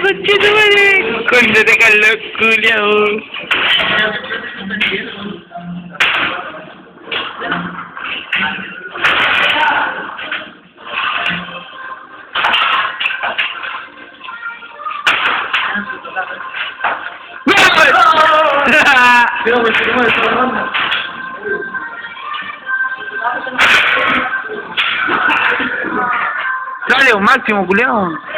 conche tu madre! ¡Cóndete, Carlos, culiao! Dale, un máximo, culiao.